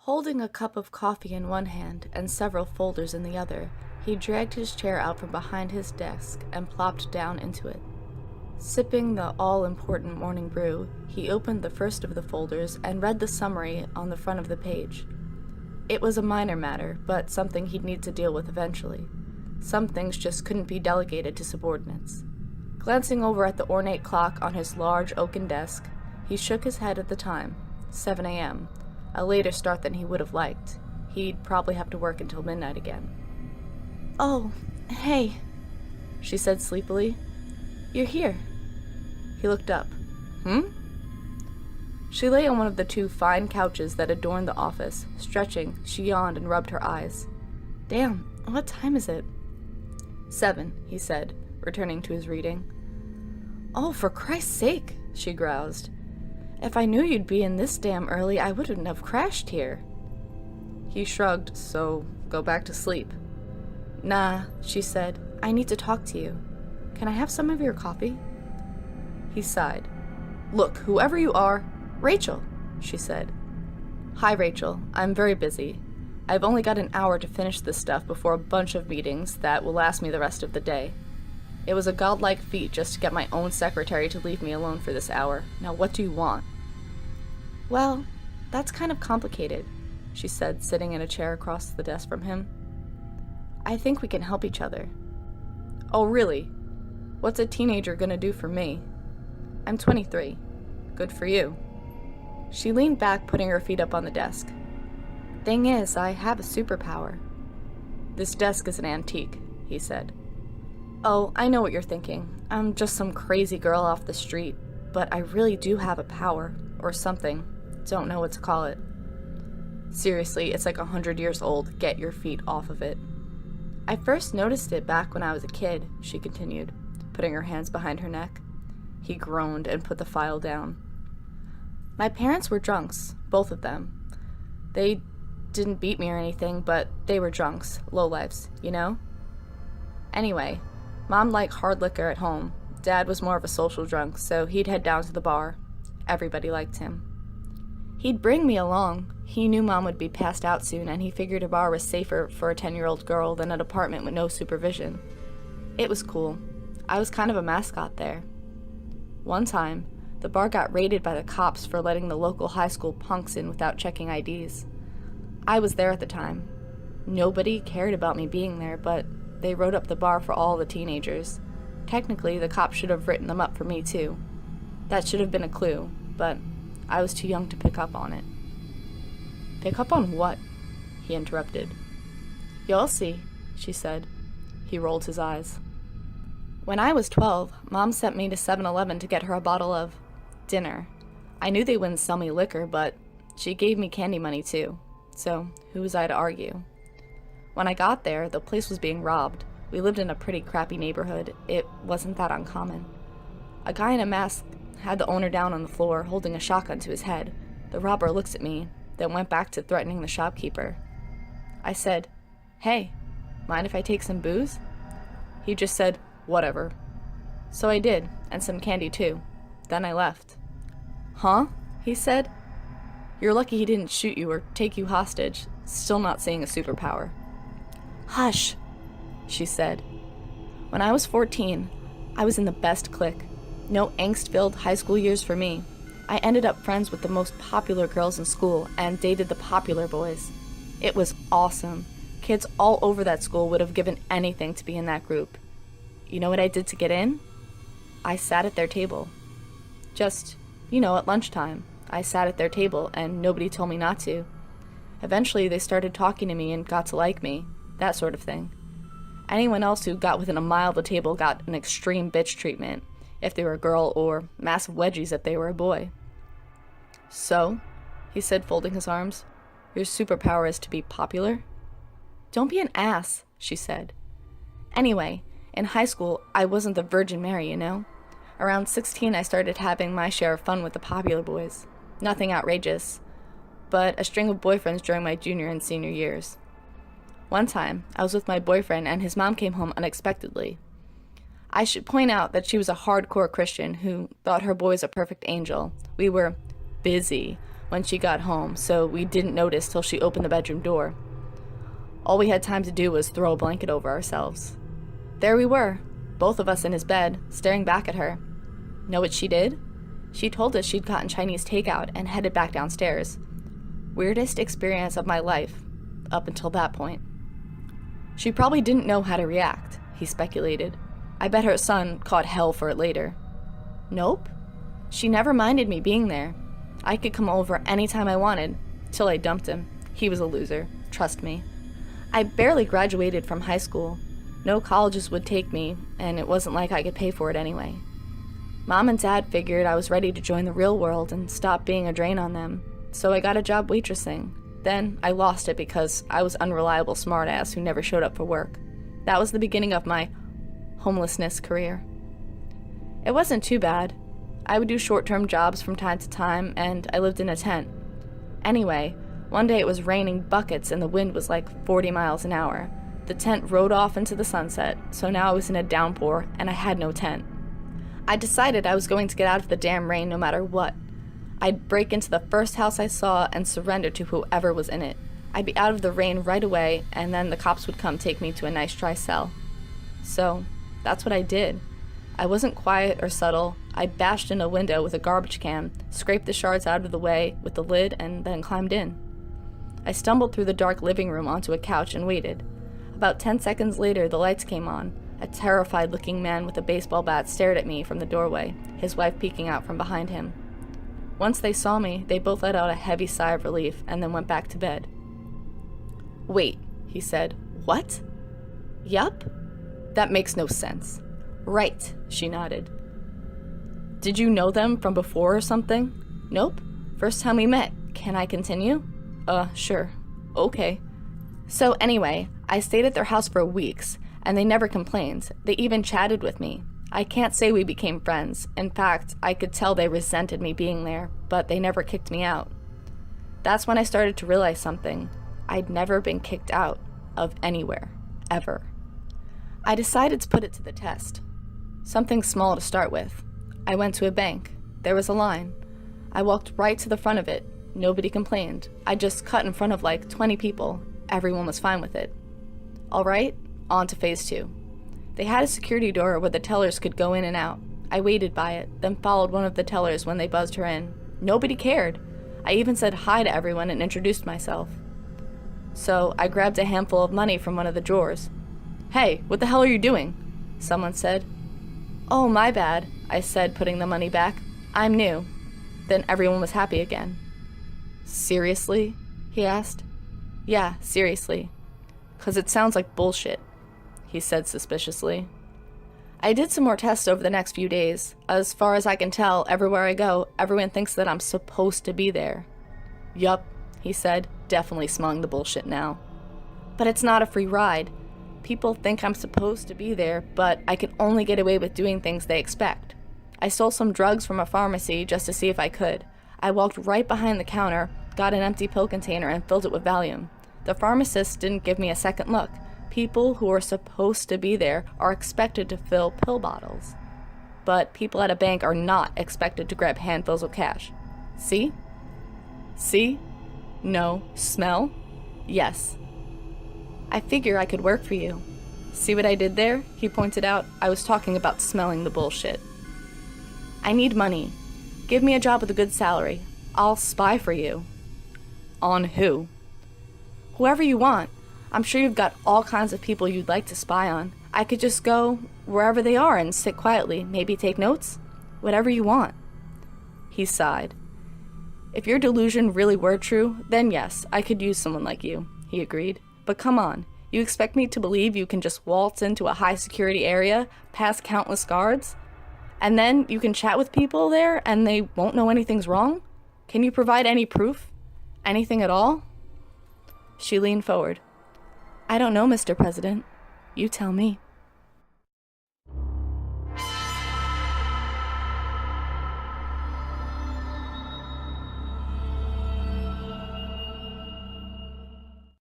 Holding a cup of coffee in one hand and several folders in the other, he dragged his chair out from behind his desk and plopped down into it. Sipping the all-important morning brew, he opened the first of the folders and read the summary on the front of the page. It was a minor matter, but something he'd need to deal with eventually. Some things just couldn't be delegated to subordinates. Glancing over at the ornate clock on his large oaken desk, he shook his head at the time, 7 a.m., a later start than he would have liked. He'd probably have to work until midnight again. "Oh, hey," she said sleepily. "You're here." He looked up. She lay on one of the two fine couches that adorned the office. Stretching, she yawned and rubbed her eyes. "Damn, what time is it?" 7, he said, returning to his reading. "Oh, for Christ's sake," she groused. "If I knew you'd be in this damn early, I wouldn't have crashed here." He shrugged. "So, go back to sleep." "Nah," she said. "I need to talk to you. Can I have some of your coffee?" He sighed. "Look, whoever you are—" "Rachel," she said. "Hi, Rachel. I'm very busy. I've only got an hour to finish this stuff before a bunch of meetings that will last me the rest of the day. It was a godlike feat just to get my own secretary to leave me alone for this hour. Now what do you want?" "Well, that's kind of complicated," she said, sitting in a chair across the desk from him. "I think we can help each other." "Oh, really? What's a teenager gonna do for me?" "I'm 23. Good for you." She leaned back, putting her feet up on the desk. "Thing is, I have a superpower." "This desk is an antique," he said. "Oh, I know what you're thinking. I'm just some crazy girl off the street, but I really do have a power, or something. Don't know what to call it. Seriously, it's like 100 years old. Get your feet off of it." "I first noticed it back when I was a kid," she continued, putting her hands behind her neck. He groaned and put the file down. "My parents were drunks, both of them. They didn't beat me or anything, but they were drunks, lowlifes, you know? Anyway, Mom liked hard liquor at home. Dad was more of a social drunk, so he'd head down to the bar. Everybody liked him. He'd bring me along. He knew Mom would be passed out soon, and he figured a bar was safer for a 10-year-old girl than an apartment with no supervision. It was cool. I was kind of a mascot there. One time, the bar got raided by the cops for letting the local high school punks in without checking IDs. I was there at the time. Nobody cared about me being there, but they wrote up the bar for all the teenagers. Technically, the cops should have written them up for me, too. That should have been a clue, but I was too young to pick up on it." "Pick up on what?" he interrupted. "You'll see," she said. He rolled his eyes. "When I was 12, Mom sent me to 7-Eleven to get her a bottle of dinner. I knew they wouldn't sell me liquor, but she gave me candy money too, so who was I to argue? When I got there, the place was being robbed. We lived in a pretty crappy neighborhood. It wasn't that uncommon. A guy in a mask had the owner down on the floor, holding a shotgun to his head. The robber looked at me, then went back to threatening the shopkeeper. I said, 'Hey, mind if I take some booze?' He just said, 'Whatever.' So I did, and some candy too. Then I left." "Huh?" he said. "You're lucky he didn't shoot you or take you hostage. Still not seeing a superpower." "Hush," she said. "When I was 14, I was in the best clique. No angst-filled high school years for me. I ended up friends with the most popular girls in school and dated the popular boys. It was awesome. Kids all over that school would have given anything to be in that group. You know what I did to get in? I sat at their table. Just, at lunchtime. I sat at their table, and nobody told me not to. Eventually, they started talking to me and got to like me, that sort of thing. Anyone else who got within a mile of the table got an extreme bitch treatment, if they were a girl, or massive wedgies if they were a boy." "So," he said, folding his arms, "your superpower is to be popular?" "Don't be an ass," she said. "Anyway, in high school, I wasn't the Virgin Mary, you know? Around 16, I started having my share of fun with the popular boys. Nothing outrageous, but a string of boyfriends during my junior and senior years. One time, I was with my boyfriend and his mom came home unexpectedly. I should point out that she was a hardcore Christian who thought her boy was a perfect angel. We were busy, when she got home, so we didn't notice till she opened the bedroom door. All we had time to do was throw a blanket over ourselves. There we were, both of us in his bed, staring back at her. Know what she did? She told us she'd gotten Chinese takeout and headed back downstairs. Weirdest experience of my life, up until that point. She probably didn't know how to react, he speculated. I bet her son caught hell for it later. Nope. She never minded me being there. I could come over anytime I wanted, till I dumped him. He was a loser, trust me. I barely graduated from high school. No colleges would take me, and it wasn't like I could pay for it anyway. Mom and Dad figured I was ready to join the real world and stop being a drain on them, so I got a job waitressing. Then I lost it because I was unreliable smartass who never showed up for work. That was the beginning of my homelessness career. It wasn't too bad. I would do short-term jobs from time to time, and I lived in a tent. Anyway, one day it was raining buckets and the wind was like 40 miles an hour. The tent rode off into the sunset, so now I was in a downpour and I had no tent. I decided I was going to get out of the damn rain no matter what. I'd break into the first house I saw and surrender to whoever was in it. I'd be out of the rain right away, and then the cops would come take me to a nice dry cell. So, that's what I did. I wasn't quiet or subtle. I bashed in a window with a garbage can, scraped the shards out of the way with the lid, and then climbed in. I stumbled through the dark living room onto a couch and waited. About 10 seconds later, the lights came on. A terrified-looking man with a baseball bat stared at me from the doorway, his wife peeking out from behind him. Once they saw me, they both let out a heavy sigh of relief and then went back to bed. Wait, he said. What? Yup. That makes no sense. Right, she nodded. Did you know them from before or something? Nope. First time we met. Can I continue? Sure. Okay. So anyway, I stayed at their house for weeks, and they never complained. They even chatted with me. I can't say we became friends. In fact, I could tell they resented me being there, but they never kicked me out. That's when I started to realize something. I'd never been kicked out of anywhere, ever. I decided to put it to the test. Something small to start with. I went to a bank. There was a line. I walked right to the front of it. Nobody complained. I just cut in front of like 20 people. Everyone was fine with it. All right, on to phase 2. They had a security door where the tellers could go in and out. I waited by it, then followed one of the tellers when they buzzed her in. Nobody cared. I even said hi to everyone and introduced myself. So I grabbed a handful of money from one of the drawers. Hey, what the hell are you doing? Someone said. Oh, my bad, I said, putting the money back. I'm new. Then everyone was happy again. Seriously? He asked. Yeah, seriously. 'Cause it sounds like bullshit, he said suspiciously. I did some more tests over the next few days. As far as I can tell, everywhere I go, everyone thinks that I'm supposed to be there. Yup, he said, definitely smelling the bullshit now. But it's not a free ride. People think I'm supposed to be there, but I can only get away with doing things they expect. I stole some drugs from a pharmacy just to see if I could. I walked right behind the counter, got an empty pill container, and filled it with Valium. The pharmacist didn't give me a second look. People who are supposed to be there are expected to fill pill bottles. But people at a bank are not expected to grab handfuls of cash. See? See? No. Smell? Yes. I figure I could work for you. See what I did there? He pointed out. I was talking about smelling the bullshit. I need money. Give me a job with a good salary. I'll spy for you. On who? Whoever you want. I'm sure you've got all kinds of people you'd like to spy on. I could just go wherever they are and sit quietly, maybe take notes. Whatever you want. He sighed. If your delusion really were true, then yes, I could use someone like you, he agreed. But come on, you expect me to believe you can just waltz into a high-security area, past countless guards, and then you can chat with people there and they won't know anything's wrong? Can you provide any proof? Anything at all? She leaned forward. I don't know, Mr. President. You tell me.